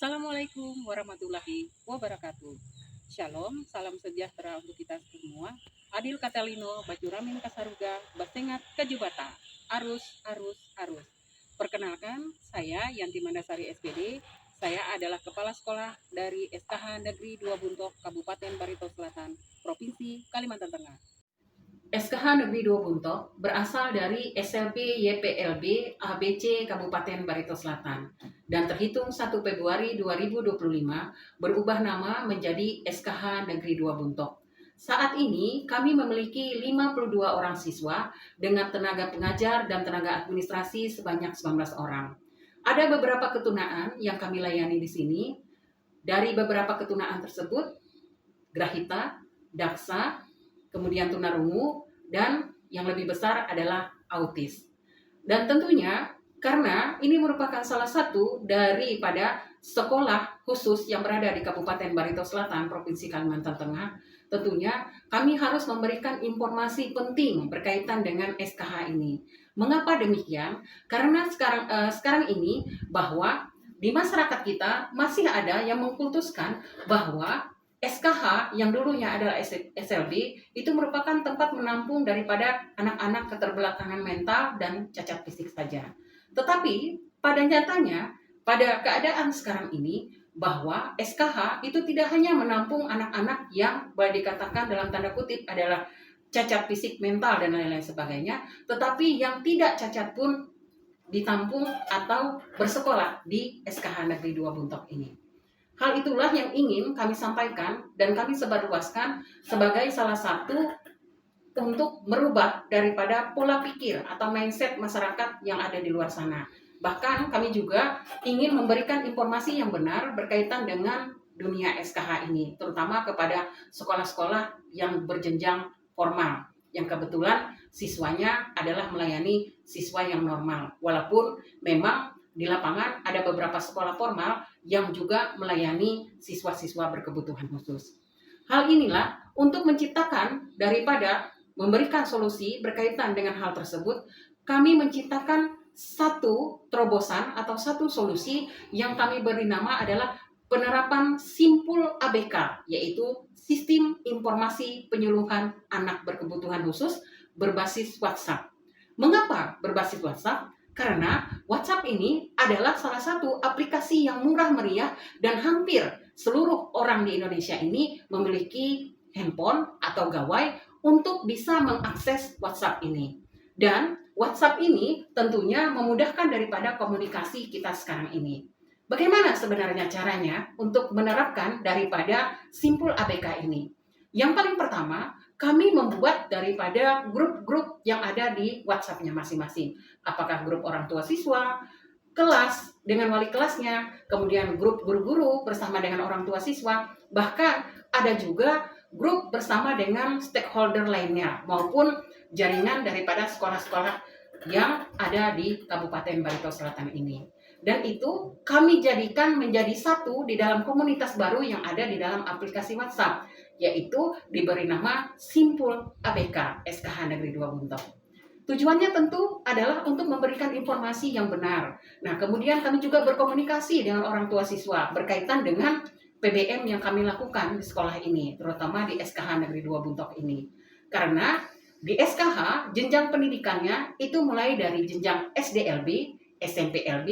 Assalamualaikum warahmatullahi wabarakatuh. Shalom, salam sejahtera untuk kita semua. Adil Katalino, Bacuramin Kasaruga, Basengat Kajubata. Arus, arus, arus. Perkenalkan, saya Yanti Mandasari SPD. Saya adalah Kepala Sekolah dari SKH Negeri 2 Buntok, Kabupaten Barito Selatan, Provinsi Kalimantan Tengah. SKH Negeri 2 Buntok berasal dari SLB YPLB ABC Kabupaten Barito Selatan dan terhitung 1 Februari 2025 berubah nama menjadi SKH Negeri 2 Buntok. Saat ini kami memiliki 52 orang siswa dengan tenaga pengajar dan tenaga administrasi sebanyak 19 orang. Ada beberapa ketunaan yang kami layani di sini. Dari beberapa ketunaan tersebut, Grahita, Daksa, kemudian tunarungu, dan yang lebih besar adalah autis. Dan tentunya karena ini merupakan salah satu daripada sekolah khusus yang berada di Kabupaten Barito Selatan, Provinsi Kalimantan Tengah, tentunya kami harus memberikan informasi penting berkaitan dengan SKH ini. Mengapa demikian? Karena sekarang ini bahwa di masyarakat kita masih ada yang mengkultuskan bahwa SKH yang dulunya adalah SLB itu merupakan tempat menampung daripada anak-anak keterbelakangan mental dan cacat fisik saja. Tetapi pada nyatanya, pada keadaan sekarang ini, bahwa SKH itu tidak hanya menampung anak-anak yang boleh dikatakan dalam tanda kutip adalah cacat fisik, mental, dan lain-lain sebagainya, tetapi yang tidak cacat pun ditampung atau bersekolah di SKH Negeri 2 Buntok ini. Hal itulah yang ingin kami sampaikan dan kami sebarluaskan sebagai salah satu untuk merubah daripada pola pikir atau mindset masyarakat yang ada di luar sana. Bahkan kami juga ingin memberikan informasi yang benar berkaitan dengan dunia SKH ini, terutama kepada sekolah-sekolah yang berjenjang formal, yang kebetulan siswanya adalah melayani siswa yang normal. Walaupun memang di lapangan ada beberapa sekolah formal yang juga melayani siswa-siswa berkebutuhan khusus. Hal inilah untuk menciptakan daripada memberikan solusi berkaitan dengan hal tersebut, kami menciptakan satu terobosan atau satu solusi yang kami beri nama adalah penerapan Simpul ABK, yaitu Sistem Informasi Penyuluhan Anak Berkebutuhan Khusus berbasis WhatsApp. Mengapa berbasis WhatsApp? Karena WhatsApp ini adalah salah satu aplikasi yang murah meriah dan hampir seluruh orang di Indonesia ini memiliki handphone atau gawai untuk bisa mengakses WhatsApp ini. Dan WhatsApp ini tentunya memudahkan daripada komunikasi kita sekarang ini. Bagaimana sebenarnya caranya untuk menerapkan daripada Simpul ABK ini? Yang paling pertama, kami membuat daripada grup-grup yang ada di WhatsApp-nya masing-masing. Apakah grup orang tua siswa, kelas dengan wali kelasnya, kemudian grup guru-guru bersama dengan orang tua siswa, bahkan ada juga grup bersama dengan stakeholder lainnya, maupun jaringan daripada sekolah-sekolah yang ada di Kabupaten Barito Selatan ini. Dan itu kami jadikan menjadi satu di dalam komunitas baru yang ada di dalam aplikasi WhatsApp, yaitu diberi nama Simpul ABK SKH Negeri 2 Buntok. Tujuannya tentu adalah untuk memberikan informasi yang benar. Nah, kemudian kami juga berkomunikasi dengan orang tua siswa berkaitan dengan PBM yang kami lakukan di sekolah ini, terutama di SKH Negeri 2 Buntok ini. Karena di SKH, jenjang pendidikannya itu mulai dari jenjang SDLB, SMPLB,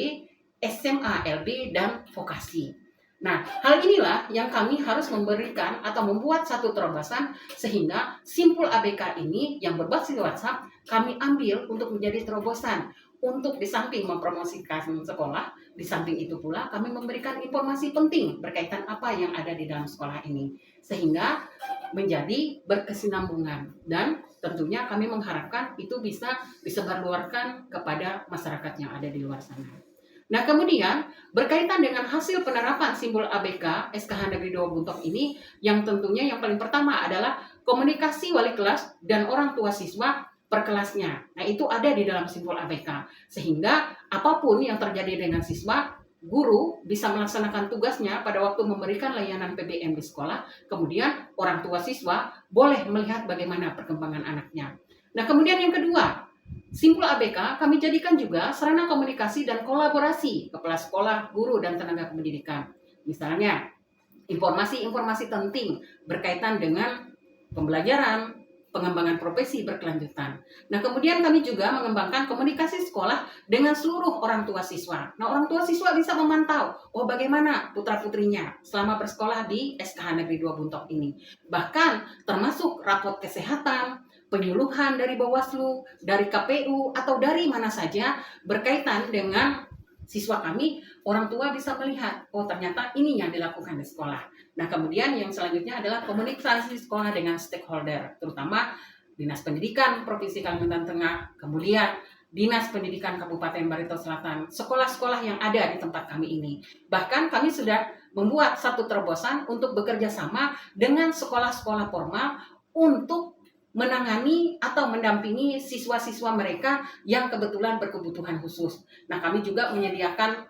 SMALB, dan vokasi. Nah, hal inilah yang kami harus memberikan atau membuat satu terobosan sehingga Simpul ABK ini yang berbasis WhatsApp kami ambil untuk menjadi terobosan untuk di samping mempromosikan sekolah, di samping itu pula kami memberikan informasi penting berkaitan apa yang ada di dalam sekolah ini sehingga menjadi berkesinambungan dan tentunya kami mengharapkan itu bisa disebarluaskan kepada masyarakat yang ada di luar sana. Nah, kemudian berkaitan dengan hasil penerapan Simpul ABK SKH Negeri 2 Buntok ini, yang tentunya yang paling pertama adalah komunikasi wali kelas dan orang tua siswa per kelasnya. Nah, itu ada di dalam Simpul ABK. Sehingga apapun yang terjadi dengan siswa, guru bisa melaksanakan tugasnya pada waktu memberikan layanan PBM di sekolah, kemudian orang tua siswa boleh melihat bagaimana perkembangan anaknya. Nah, kemudian yang kedua, Simpul ABK kami jadikan juga sarana komunikasi dan kolaborasi kepala sekolah, guru, dan tenaga pendidikan. Misalnya, informasi-informasi penting berkaitan dengan pembelajaran, pengembangan profesi berkelanjutan. Nah, kemudian kami juga mengembangkan komunikasi sekolah dengan seluruh orang tua siswa. Nah, orang tua siswa bisa memantau, oh bagaimana putra-putrinya selama bersekolah di SKH Negeri 2 Buntok ini. Bahkan termasuk rapot kesehatan, penyuluhan dari Bawaslu, dari KPU, atau dari mana saja berkaitan dengan siswa kami, orang tua bisa melihat, oh ternyata ini yang dilakukan di sekolah. Nah, kemudian yang selanjutnya adalah komunikasi sekolah dengan stakeholder, terutama Dinas Pendidikan Provinsi Kalimantan Tengah, kemudian Dinas Pendidikan Kabupaten Barito Selatan, sekolah-sekolah yang ada di tempat kami ini. Bahkan kami sudah membuat satu terobosan untuk bekerja sama dengan sekolah-sekolah formal untuk menangani atau mendampingi siswa-siswa mereka yang kebetulan berkebutuhan khusus. Nah, kami juga menyediakan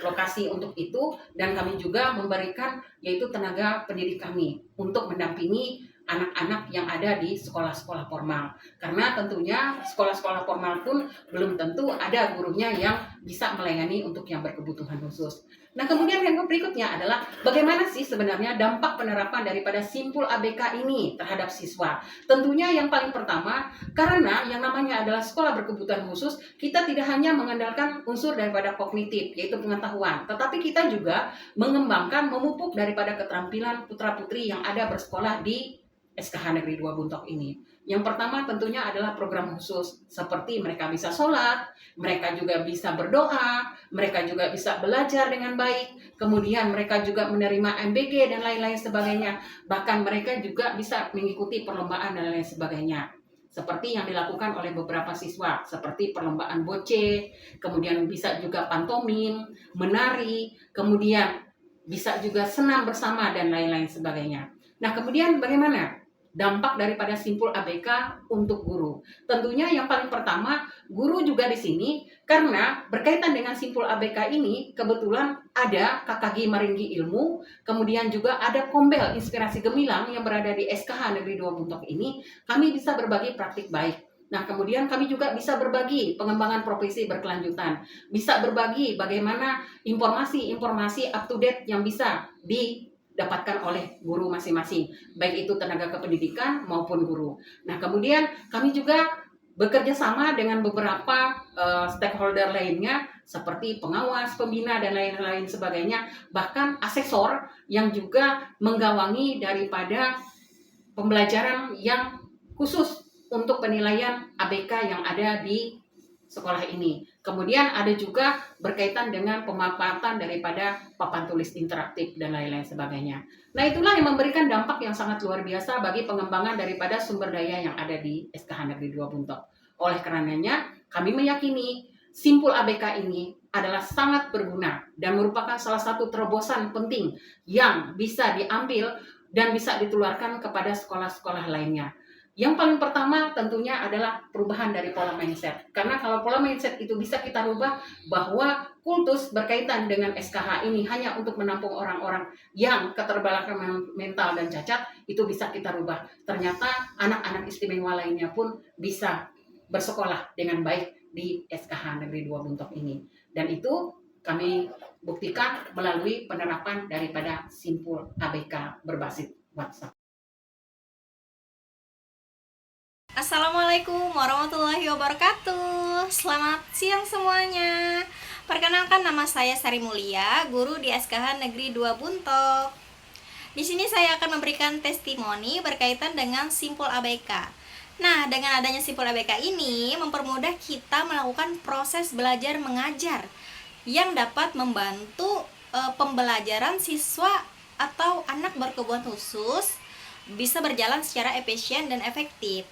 lokasi untuk itu dan kami juga memberikan yaitu tenaga pendidik kami untuk mendampingi anak-anak yang ada di sekolah-sekolah formal. Karena tentunya sekolah-sekolah formal pun belum tentu ada gurunya yang bisa melayani untuk yang berkebutuhan khusus. Nah, kemudian yang berikutnya adalah bagaimana sih sebenarnya dampak penerapan daripada Simpul ABK ini terhadap siswa. Tentunya yang paling pertama, karena yang namanya adalah sekolah berkebutuhan khusus, kita tidak hanya mengandalkan unsur daripada kognitif, yaitu pengetahuan, tetapi kita juga mengembangkan, memupuk daripada keterampilan putra-putri yang ada bersekolah di SKH Negeri 2 Buntok ini. Yang pertama tentunya adalah program khusus, seperti mereka bisa sholat, mereka juga bisa berdoa, mereka juga bisa belajar dengan baik, kemudian mereka juga menerima MBG dan lain-lain sebagainya. Bahkan mereka juga bisa mengikuti perlombaan dan lain sebagainya. Seperti yang dilakukan oleh beberapa siswa, seperti perlombaan boce, kemudian bisa juga pantomim, menari, kemudian bisa juga senam bersama dan lain-lain sebagainya. Nah, kemudian bagaimana dampak daripada Simpul ABK untuk guru? Tentunya yang paling pertama, guru juga di sini karena berkaitan dengan Simpul ABK ini kebetulan ada KKG Maringgi Ilmu, kemudian juga ada Kombel Inspirasi Gemilang yang berada di SKH Negeri 2 Buntok ini, kami bisa berbagi praktik baik. Nah, kemudian kami juga bisa berbagi pengembangan profesi berkelanjutan, bisa berbagi bagaimana informasi-informasi up to date yang bisa didapatkan oleh guru masing-masing, baik itu tenaga kependidikan maupun guru. Nah, kemudian kami juga bekerja sama dengan beberapa stakeholder lainnya seperti pengawas, pembina, dan lain-lain sebagainya, bahkan asesor yang juga menggawangi daripada pembelajaran yang khusus untuk penilaian ABK yang ada di sekolah ini. Kemudian ada juga berkaitan dengan pemanfaatan daripada papan tulis interaktif dan lain-lain sebagainya. Nah, itulah yang memberikan dampak yang sangat luar biasa bagi pengembangan daripada sumber daya yang ada di SKH Negeri 2 Buntok. Oleh karenanya, kami meyakini Simpul ABK ini adalah sangat berguna dan merupakan salah satu terobosan penting yang bisa diambil dan bisa ditularkan kepada sekolah-sekolah lainnya. Yang paling pertama tentunya adalah perubahan dari pola mindset. Karena kalau pola mindset itu bisa kita rubah bahwa kultus berkaitan dengan SKH ini hanya untuk menampung orang-orang yang keterbelakangan mental dan cacat, itu bisa kita rubah. Ternyata anak-anak istimewa lainnya pun bisa bersekolah dengan baik di SKH Negeri 2 Buntok ini. Dan itu kami buktikan melalui penerapan daripada Simpul ABK berbasis WhatsApp. Assalamualaikum warahmatullahi wabarakatuh. Selamat siang semuanya. Perkenalkan, nama saya Sari Mulia, guru di SKH Negeri 2 Buntok. Di sini saya akan memberikan testimoni berkaitan dengan Simpul ABK. Nah, dengan adanya Simpul ABK ini mempermudah kita melakukan proses belajar mengajar yang dapat membantu pembelajaran siswa atau anak berkebutuhan khusus bisa berjalan secara efisien dan efektif.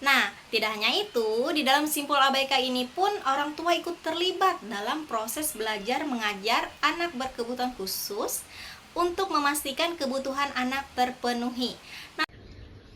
Nah, tidak hanya itu, di dalam Simpul ABK ini pun orang tua ikut terlibat dalam proses belajar mengajar anak berkebutuhan khusus untuk memastikan kebutuhan anak terpenuhi.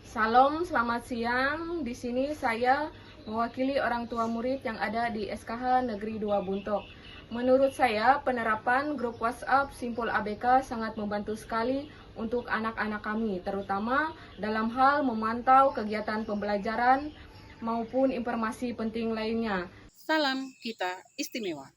Salam, selamat siang. Di sini saya mewakili orang tua murid yang ada di SKH Negeri 2 Buntok. Menurut saya, penerapan grup WhatsApp Simpul ABK sangat membantu sekali untuk anak-anak kami, terutama dalam hal memantau kegiatan pembelajaran maupun informasi penting lainnya. Salam kita istimewa.